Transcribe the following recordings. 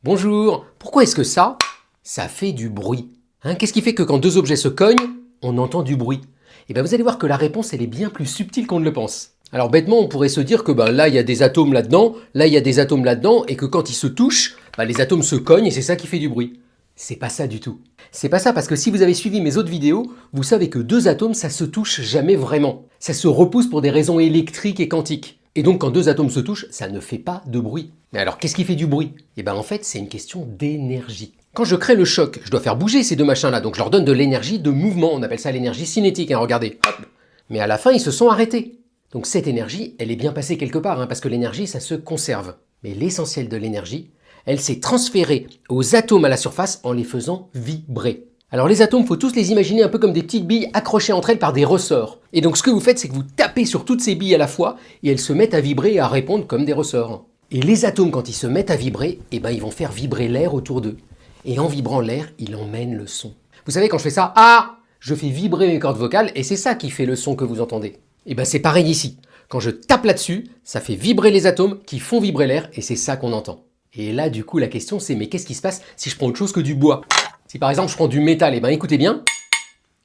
Bonjour, pourquoi est-ce que ça fait du bruit? Qu'est-ce qui fait que quand deux objets se cognent, on entend du bruit? Et bien vous allez voir que la réponse elle est bien plus subtile qu'on ne le pense. Alors bêtement on pourrait se dire que là il y a des atomes là-dedans, là il y a des atomes là-dedans, et que quand ils se touchent, les atomes se cognent et c'est ça qui fait du bruit. C'est pas ça du tout. C'est pas ça parce que si vous avez suivi mes autres vidéos, vous savez que deux atomes ça se touche jamais vraiment. Ça se repousse pour des raisons électriques et quantiques. Et donc quand deux atomes se touchent, ça ne fait pas de bruit. Mais alors qu'est-ce qui fait du bruit? En fait c'est une question d'énergie. Quand je crée le choc, je dois faire bouger ces deux machins-là, donc je leur donne de l'énergie de mouvement, on appelle ça l'énergie cinétique, regardez. Hop. Mais à la fin ils se sont arrêtés. Donc cette énergie, elle est bien passée quelque part, parce que l'énergie ça se conserve. Mais l'essentiel de l'énergie, elle s'est transférée aux atomes à la surface en les faisant vibrer. Alors les atomes, faut tous les imaginer un peu comme des petites billes accrochées entre elles par des ressorts. Et donc ce que vous faites, c'est que vous tapez sur toutes ces billes à la fois et elles se mettent à vibrer et à répondre comme des ressorts. Et les atomes, quand ils se mettent à vibrer, ils vont faire vibrer l'air autour d'eux. Et en vibrant l'air, il emmène le son. Vous savez, quand je fais ça, je fais vibrer mes cordes vocales et c'est ça qui fait le son que vous entendez. C'est pareil ici. Quand je tape là-dessus, ça fait vibrer les atomes qui font vibrer l'air et c'est ça qu'on entend. Et là, du coup, la question c'est, mais qu'est-ce qui se passe si je prends autre chose que du bois? Si par exemple je prends du métal, écoutez bien,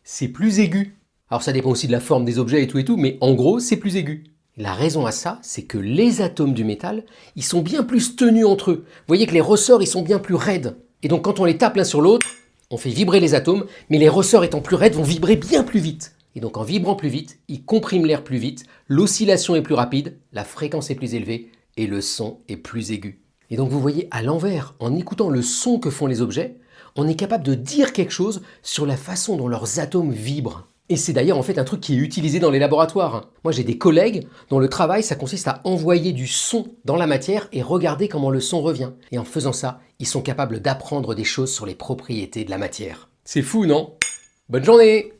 c'est plus aigu. Alors ça dépend aussi de la forme des objets et tout, mais en gros, c'est plus aigu. La raison à ça, c'est que les atomes du métal, ils sont bien plus tenus entre eux. Vous voyez que les ressorts, ils sont bien plus raides. Et donc quand on les tape l'un sur l'autre, on fait vibrer les atomes, mais les ressorts étant plus raides vont vibrer bien plus vite. Et donc en vibrant plus vite, ils compriment l'air plus vite, l'oscillation est plus rapide, la fréquence est plus élevée et le son est plus aigu. Et donc vous voyez à l'envers, en écoutant le son que font les objets, on est capable de dire quelque chose sur la façon dont leurs atomes vibrent. Et c'est d'ailleurs en fait un truc qui est utilisé dans les laboratoires. Moi j'ai des collègues dont le travail ça consiste à envoyer du son dans la matière et regarder comment le son revient. Et en faisant ça, ils sont capables d'apprendre des choses sur les propriétés de la matière. C'est fou, non? Bonne journée!